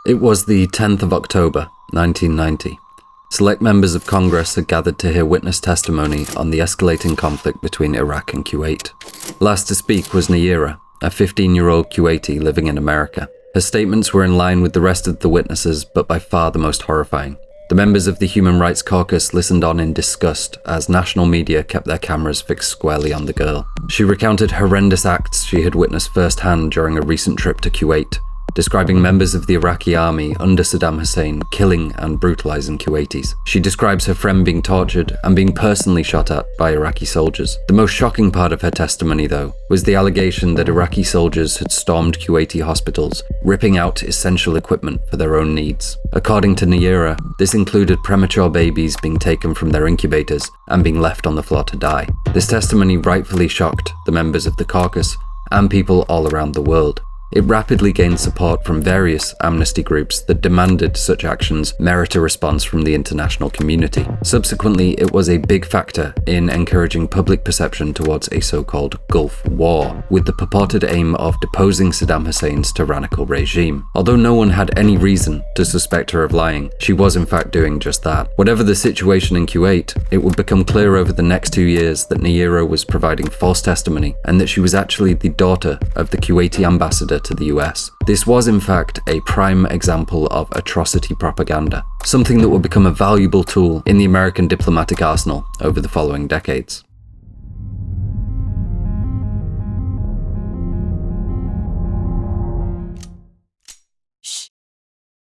It was the 10th of October, 1990. Select members of Congress had gathered to hear witness testimony on the escalating conflict between Iraq and Kuwait. Last to speak was Nayirah, a 15-year-old Kuwaiti living in America. Her statements were in line with the rest of the witnesses, but by far the most horrifying. The members of the Human Rights Caucus listened on in disgust as national media kept their cameras fixed squarely on the girl. She recounted horrendous acts she had witnessed firsthand during a recent trip to Kuwait, describing members of the Iraqi army under Saddam Hussein killing and brutalizing Kuwaitis. She describes her friend being tortured and being personally shot at by Iraqi soldiers. The most shocking part of her testimony, though, was the allegation that Iraqi soldiers had stormed Kuwaiti hospitals, ripping out essential equipment for their own needs. According to Nayirah, this included premature babies being taken from their incubators and being left on the floor to die. This testimony rightfully shocked the members of the caucus and people all around the world. It rapidly gained support from various amnesty groups that demanded such actions merit a response from the international community. Subsequently, it was a big factor in encouraging public perception towards a so-called Gulf War, with the purported aim of deposing Saddam Hussein's tyrannical regime. Although no one had any reason to suspect her of lying, she was in fact doing just that. Whatever the situation in Kuwait, it would become clear over the next 2 years that Nayirah was providing false testimony and that she was actually the daughter of the Kuwaiti ambassador to the US. This was in fact a prime example of atrocity propaganda, something that would become a valuable tool in the American diplomatic arsenal over the following decades.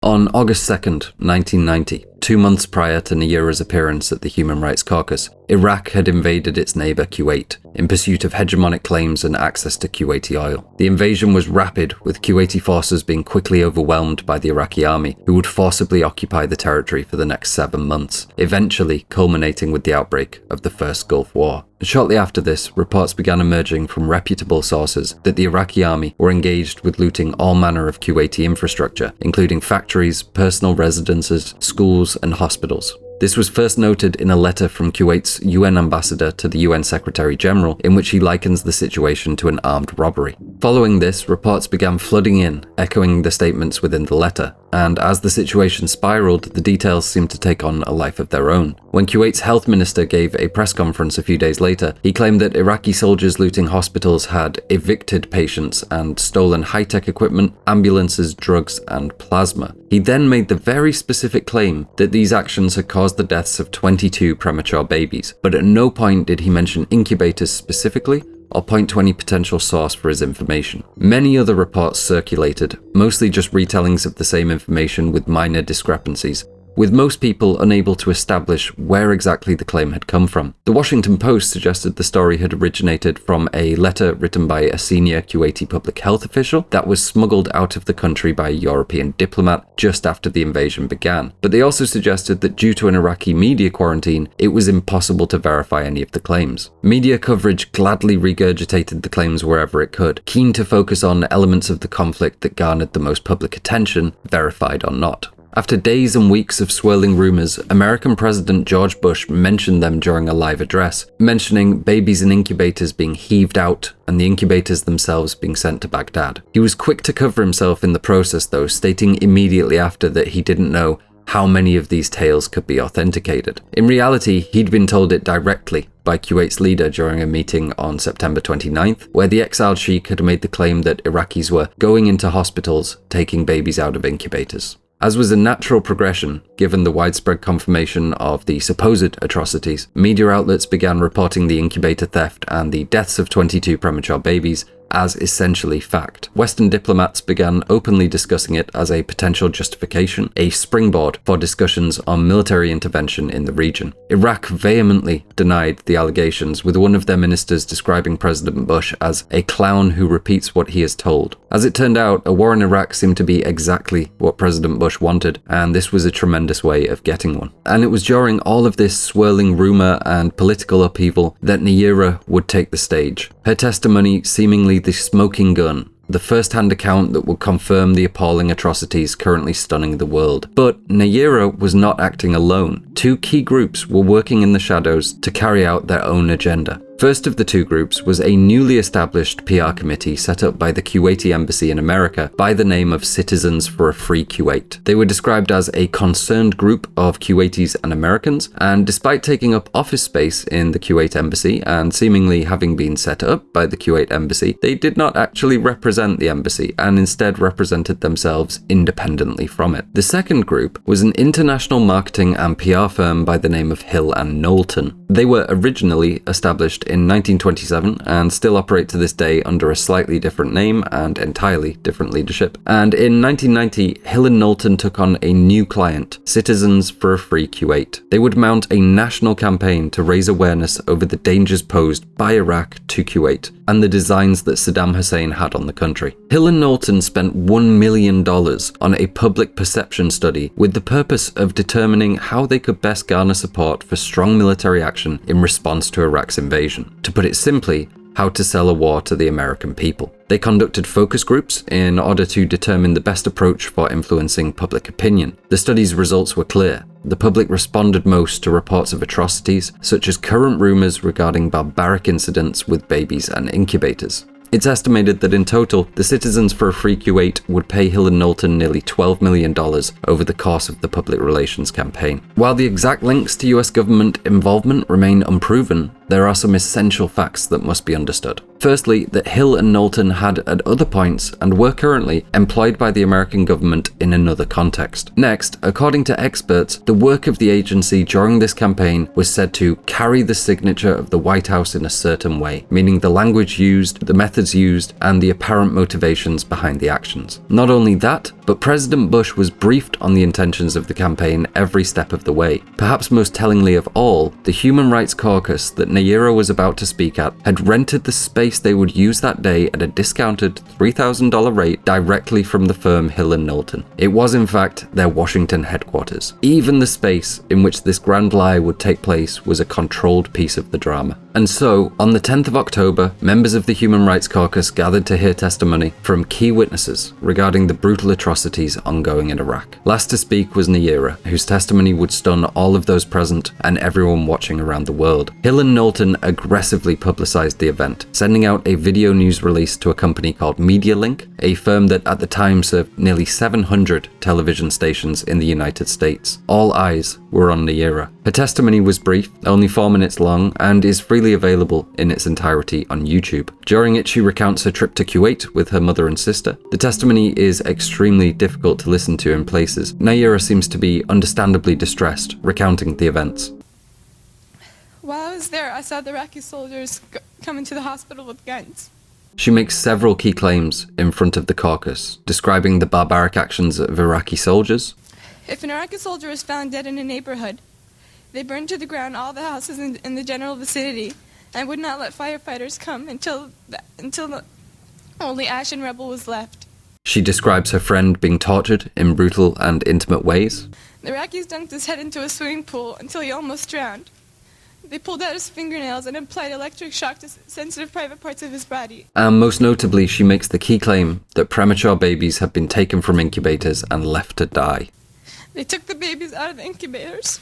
On August 2nd, 1990, 2 months prior to Nayirah's appearance at the Human Rights Caucus, Iraq had invaded its neighbour Kuwait in pursuit of hegemonic claims and access to Kuwaiti oil. The invasion was rapid, with Kuwaiti forces being quickly overwhelmed by the Iraqi army, who would forcibly occupy the territory for the next 7 months, eventually culminating with the outbreak of the First Gulf War. Shortly after this, reports began emerging from reputable sources that the Iraqi army were engaged with looting all manner of Kuwaiti infrastructure, including factories, personal residences, schools, and hospitals. This was first noted in a letter from Kuwait's UN ambassador to the UN Secretary General, in which he likens the situation to an armed robbery. Following this, reports began flooding in, echoing the statements within the letter, and as the situation spiraled, the details seemed to take on a life of their own. When Kuwait's health minister gave a press conference a few days later, he claimed that Iraqi soldiers looting hospitals had evicted patients and stolen high-tech equipment, ambulances, drugs, and plasma. He then made the very specific claim that these actions had caused the deaths of 22 premature babies, but at no point did he mention incubators specifically or point to any potential source for his information. Many other reports circulated, mostly just retellings of the same information with minor discrepancies, with most people unable to establish where exactly the claim had come from. The Washington Post suggested the story had originated from a letter written by a senior Kuwaiti public health official that was smuggled out of the country by a European diplomat just after the invasion began. But they also suggested that due to an Iraqi media quarantine, it was impossible to verify any of the claims. Media coverage gladly regurgitated the claims wherever it could, keen to focus on elements of the conflict that garnered the most public attention, verified or not. After days and weeks of swirling rumors, American President George Bush mentioned them during a live address, mentioning babies in incubators being heaved out and the incubators themselves being sent to Baghdad. He was quick to cover himself in the process though, stating immediately after that he didn't know how many of these tales could be authenticated. In reality, he'd been told it directly by Kuwait's leader during a meeting on September 29th, where the exiled sheikh had made the claim that Iraqis were going into hospitals, taking babies out of incubators. As was a natural progression, given the widespread confirmation of the supposed atrocities, media outlets began reporting the incubator theft and the deaths of 22 premature babies as essentially fact. Western diplomats began openly discussing it as a potential justification, a springboard for discussions on military intervention in the region. Iraq vehemently denied the allegations, with one of their ministers describing President Bush as a clown who repeats what he is told. As it turned out, a war in Iraq seemed to be exactly what President Bush wanted, and this was a tremendous way of getting one. And it was during all of this swirling rumor and political upheaval that Nayirah would take the stage. Her testimony seemingly the smoking gun, the first-hand account that would confirm the appalling atrocities currently stunning the world. But Nayirah was not acting alone. Two key groups were working in the shadows to carry out their own agenda. First of the two groups was a newly established PR committee set up by the Kuwaiti embassy in America by the name of Citizens for a Free Kuwait. They were described as a concerned group of Kuwaitis and Americans, and despite taking up office space in the Kuwait embassy and seemingly having been set up by the Kuwait embassy, they did not actually represent the embassy and instead represented themselves independently from it. The second group was an international marketing and PR firm by the name of Hill and Knowlton. They were originally established in 1927 and still operate to this day under a slightly different name and entirely different leadership. And in 1990, Hill and Knowlton took on a new client, Citizens for a Free Kuwait. They would mount a national campaign to raise awareness over the dangers posed by Iraq to Kuwait and the designs that Saddam Hussein had on the country. Hill and Knowlton spent $1 million on a public perception study with the purpose of determining how they could best garner support for strong military action in response to Iraq's invasion. To put it simply, how to sell a war to the American people. They conducted focus groups in order to determine the best approach for influencing public opinion. The study's results were clear. The public responded most to reports of atrocities, such as current rumors regarding barbaric incidents with babies and incubators. It's estimated that in total, the Citizens for a Free Kuwait would pay Hill and Knowlton nearly $12 million over the course of the public relations campaign. While the exact links to US government involvement remain unproven, there are some essential facts that must be understood. Firstly, that Hill and Knowlton had at other points and were currently employed by the American government in another context. Next, according to experts, the work of the agency during this campaign was said to carry the signature of the White House in a certain way, meaning the language used, the methods used, and the apparent motivations behind the actions. Not only that, but President Bush was briefed on the intentions of the campaign every step of the way. Perhaps most tellingly of all, the Human Rights Caucus that Nayirah was about to speak at had rented the space they would use that day at a discounted $3,000 rate directly from the firm Hill and Knowlton. It was in fact their Washington headquarters. Even the space in which this grand lie would take place was a controlled piece of the drama. And so, on the 10th of October, members of the Human Rights Caucus gathered to hear testimony from key witnesses regarding the brutal atrocities ongoing in Iraq. Last to speak was Nayirah, whose testimony would stun all of those present and everyone watching around the world. Hill and Knowlton aggressively publicized the event, sending out a video news release to a company called MediaLink, a firm that at the time served nearly 700 television stations in the United States. All eyes were on Nayirah. Her testimony was brief, only 4 minutes long, and is freely available in its entirety on YouTube. During it, she recounts her trip to Kuwait with her mother and sister. The testimony is extremely difficult to listen to in places. Nayirah seems to be understandably distressed, recounting the events. While I was there, I saw the Iraqi soldiers come into the hospital with guns. She makes several key claims in front of the caucus, describing the barbaric actions of Iraqi soldiers. If an Iraqi soldier is found dead in a neighborhood, they burned to the ground all the houses in the general vicinity and would not let firefighters come until only ash and rubble was left. She describes her friend being tortured in brutal and intimate ways. The Iraqis dunked his head into a swimming pool until he almost drowned. They pulled out his fingernails and applied electric shock to sensitive private parts of his body. And most notably, she makes the key claim that premature babies have been taken from incubators and left to die. They took the babies out of the incubators.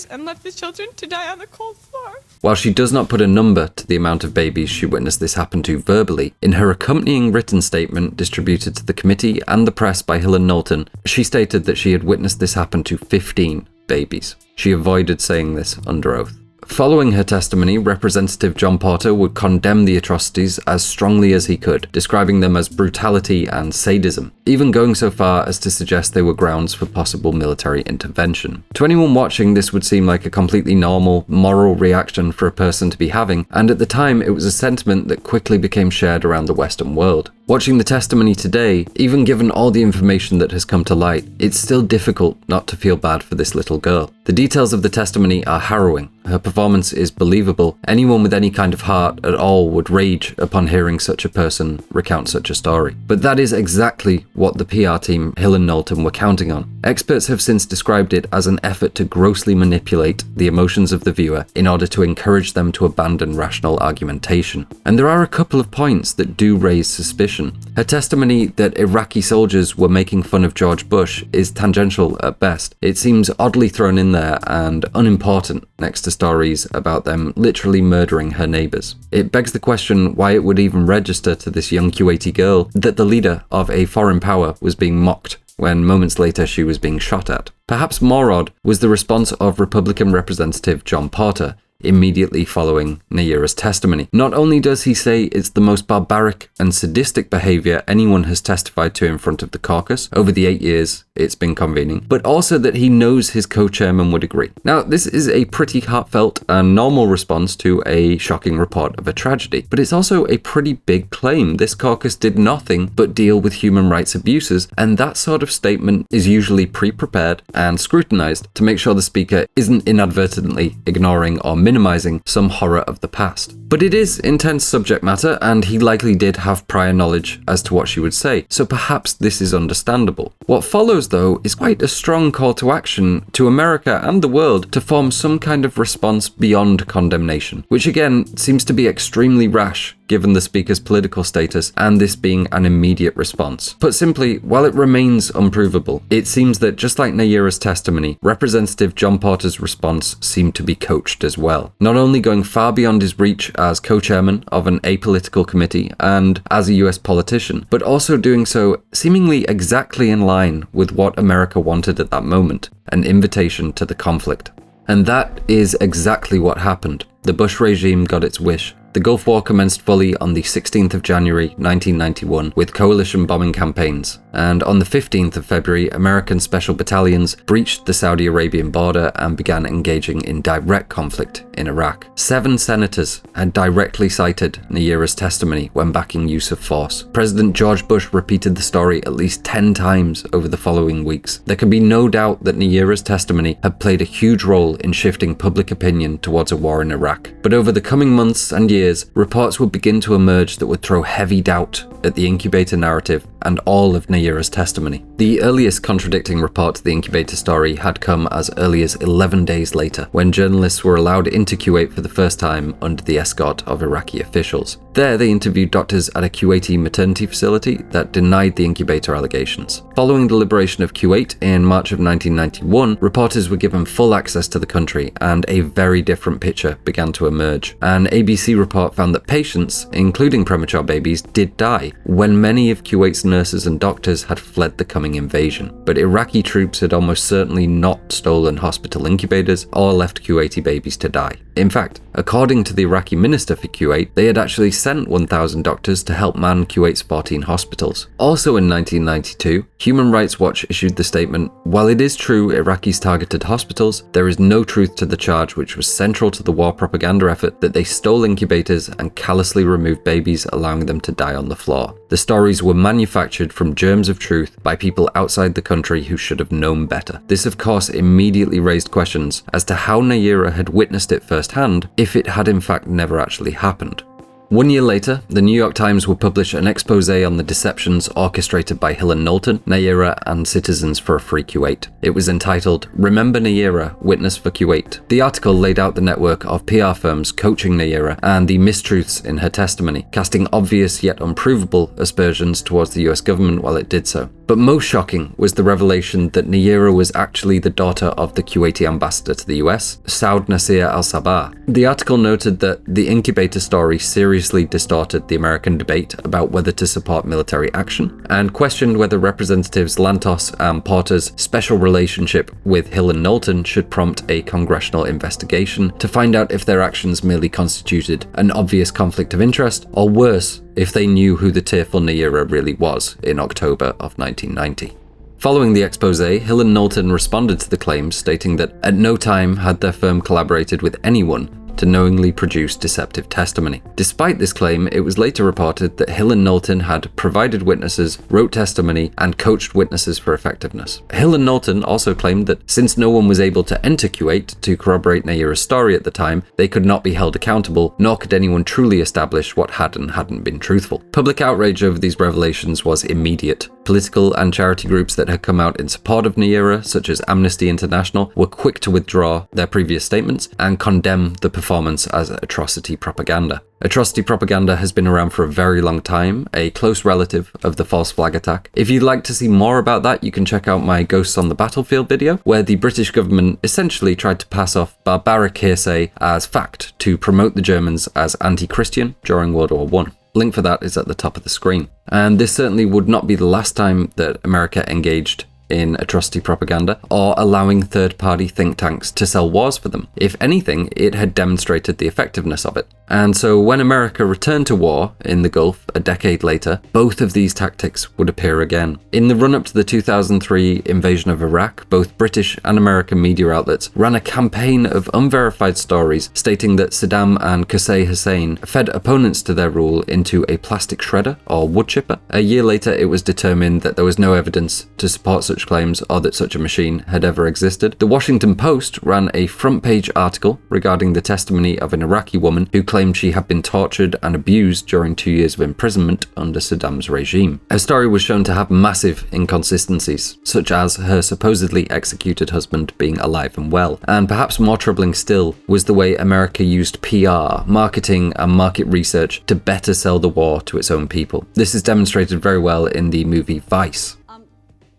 And left the children to die on the cold floor. While she does not put a number to the amount of babies she witnessed this happen to verbally, in her accompanying written statement distributed to the committee and the press by Hill and Knowlton, she stated that she had witnessed this happen to 15 babies. She avoided saying this under oath. Following her testimony, Representative John Porter would condemn the atrocities as strongly as he could, describing them as brutality and sadism, even going so far as to suggest they were grounds for possible military intervention. To anyone watching, this would seem like a completely normal, moral reaction for a person to be having, and at the time it was a sentiment that quickly became shared around the Western world. Watching the testimony today, even given all the information that has come to light, it's still difficult not to feel bad for this little girl. The details of the testimony are harrowing. Her performance is believable, anyone with any kind of heart at all would rage upon hearing such a person recount such a story. But that is exactly what the PR team Hill and Knowlton were counting on. Experts have since described it as an effort to grossly manipulate the emotions of the viewer in order to encourage them to abandon rational argumentation. And there are a couple of points that do raise suspicion. Her testimony that Iraqi soldiers were making fun of George Bush is tangential at best. It seems oddly thrown in there and unimportant next to stories about them literally murdering her neighbours. It begs the question why it would even register to this young Kuwaiti girl that the leader of a foreign power was being mocked when moments later she was being shot at. Perhaps more odd was the response of Republican Representative John Porter immediately following Nayirah's testimony. Not only does he say it's the most barbaric and sadistic behaviour anyone has testified to in front of the caucus over the 8 years it's been convening, but also that he knows his co-chairman would agree. Now, this is a pretty heartfelt and normal response to a shocking report of a tragedy, but it's also a pretty big claim. This caucus did nothing but deal with human rights abuses, and that sort of statement is usually pre-prepared and scrutinised to make sure the speaker isn't inadvertently ignoring or minimizing some horror of the past. But it is intense subject matter, and he likely did have prior knowledge as to what she would say, so perhaps this is understandable. What follows, though, is quite a strong call to action to America and the world to form some kind of response beyond condemnation, which again seems to be extremely rash given the speaker's political status and this being an immediate response. Put simply, while it remains unprovable, it seems that just like Nayirah's testimony, Representative John Porter's response seemed to be coached as well. Not only going far beyond his reach as co-chairman of an apolitical committee and as a US politician, but also doing so seemingly exactly in line with what America wanted at that moment, an invitation to the conflict. And that is exactly what happened. The Bush regime got its wish. The Gulf War commenced fully on the 16th of January 1991 with coalition bombing campaigns, and on the 15th of February, American special battalions breached the Saudi Arabian border and began engaging in direct conflict in Iraq. 7 senators had directly cited Nayirah's testimony when backing use of force. President George Bush repeated the story at least 10 times over the following weeks. There can be no doubt that Nayirah's testimony had played a huge role in shifting public opinion towards a war in Iraq. But over the coming months and years, reports would begin to emerge that would throw heavy doubt at the incubator narrative and all of Nayirah's testimony. The earliest contradicting report to the incubator story had come as early as 11 days later, when journalists were allowed into Kuwait for the first time under the escort of Iraqi officials. There, they interviewed doctors at a Kuwaiti maternity facility that denied the incubator allegations. Following the liberation of Kuwait in March of 1991, reporters were given full access to the country, and a very different picture began to emerge. An ABC report found that patients, including premature babies, did die, when many of Kuwait's nurses and doctors had fled the coming invasion. But Iraqi troops had almost certainly not stolen hospital incubators or left Kuwaiti babies to die. In fact, according to the Iraqi minister for Kuwait, they had actually sent 1,000 doctors to help man Kuwait's 14 hospitals. Also in 1992, Human Rights Watch issued the statement, "While it is true Iraqis targeted hospitals, there is no truth to the charge which was central to the war propaganda effort that they stole incubators and callously removed babies, allowing them to die on the floor. The stories were manufactured from germs of truth by people outside the country who should have known better." This of course immediately raised questions as to how Nayirah had witnessed it firsthand if it had in fact never actually happened. 1 year later, the New York Times would publish an expose on the deceptions orchestrated by Hill and Knowlton, Nayirah, and Citizens for a Free Kuwait. It was entitled, "Remember Nayirah, Witness for Kuwait." The article laid out the network of PR firms coaching Nayirah and the mistruths in her testimony, casting obvious yet unprovable aspersions towards the US government while it did so. But most shocking was the revelation that Nayirah was actually the daughter of the Kuwaiti ambassador to the US, Saud Nasir al-Sabah. The article noted that the incubator story seriously distorted the American debate about whether to support military action, and questioned whether Representatives Lantos and Porter's special relationship with Hill and Knowlton should prompt a congressional investigation to find out if their actions merely constituted an obvious conflict of interest, or worse, if they knew who the tearful Nayirah really was in October of 1990. Following the expose, Hill and Knowlton responded to the claims, stating that at no time had their firm collaborated with anyone to knowingly produce deceptive testimony. Despite this claim, it was later reported that Hill and Knowlton had provided witnesses, wrote testimony, and coached witnesses for effectiveness. Hill and Knowlton also claimed that since no one was able to enter Kuwait to corroborate Nayirah's story at the time, they could not be held accountable, nor could anyone truly establish what had and hadn't been truthful. Public outrage over these revelations was immediate. Political and charity groups that had come out in support of Nayirah, such as Amnesty International, were quick to withdraw their previous statements and condemn the performance as atrocity propaganda. Atrocity propaganda has been around for a very long time, a close relative of the false flag attack. If you'd like to see more about that, you can check out my Ghosts on the Battlefield video, where the British government essentially tried to pass off barbaric hearsay as fact to promote the Germans as anti-Christian during World War I. Link for that is at the top of the screen. And this certainly would not be the last time that America engaged in atrocity propaganda or allowing third-party think tanks to sell wars for them. If anything, it had demonstrated the effectiveness of it. And so when America returned to war in the Gulf a decade later, both of these tactics would appear again. In the run-up to the 2003 invasion of Iraq, both British and American media outlets ran a campaign of unverified stories stating that Saddam and Qusay Hussein fed opponents to their rule into a plastic shredder or wood chipper. A year later, it was determined that there was no evidence to support such claims or that such a machine had ever existed. The Washington Post ran a front-page article regarding the testimony of an Iraqi woman who claimed she had been tortured and abused during 2 years of imprisonment under Saddam's regime. Her story was shown to have massive inconsistencies, such as her supposedly executed husband being alive and well. And perhaps more troubling still was the way America used PR, marketing, and market research to better sell the war to its own people. This is demonstrated very well in the movie Vice.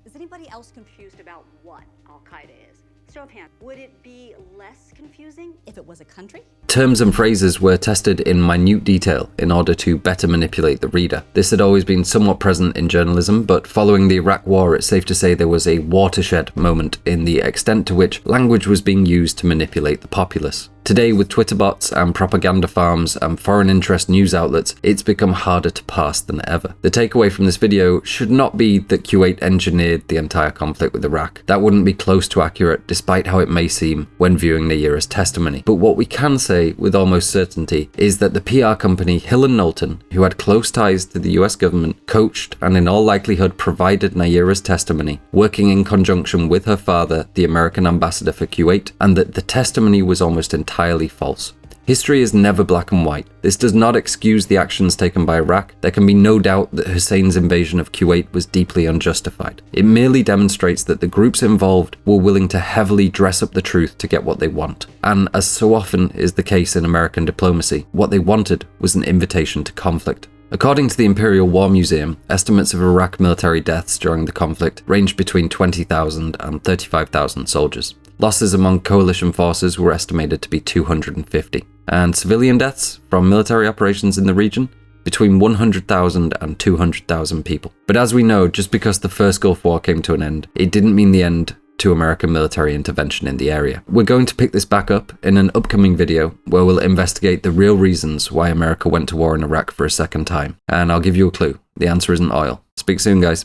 Is anybody else confused about what Al-Qaeda is? Show of hands. Would it be less confusing if it was a country? Terms and phrases were tested in minute detail in order to better manipulate the reader. This had always been somewhat present in journalism, but following the Iraq War, it's safe to say there was a watershed moment in the extent to which language was being used to manipulate the populace. Today, with Twitter bots and propaganda farms and foreign interest news outlets, it's become harder to parse than ever. The takeaway from this video should not be that Kuwait engineered the entire conflict with Iraq. That wouldn't be close to accurate, despite how it may seem when viewing Nayirah's testimony. But what we can say with almost certainty is that the PR company Hill and Knowlton, who had close ties to the US government, coached and in all likelihood provided Nayirah's testimony, working in conjunction with her father, the American ambassador for Kuwait, and that the testimony was almost entirely false. History is never black and white. This does not excuse the actions taken by Iraq. There can be no doubt that Hussein's invasion of Kuwait was deeply unjustified. It merely demonstrates that the groups involved were willing to heavily dress up the truth to get what they want. And as so often is the case in American diplomacy, what they wanted was an invitation to conflict. According to the Imperial War Museum, estimates of Iraq military deaths during the conflict ranged between 20,000 and 35,000 soldiers. Losses among coalition forces were estimated to be 250, and civilian deaths from military operations in the region between 100,000 and 200,000 people. But as we know, just because the first Gulf War came to an end, it didn't mean the end to American military intervention in the area. We're going to pick this back up in an upcoming video where we'll investigate the real reasons why America went to war in Iraq for a second time. And I'll give you a clue. The answer isn't oil. Speak soon, guys.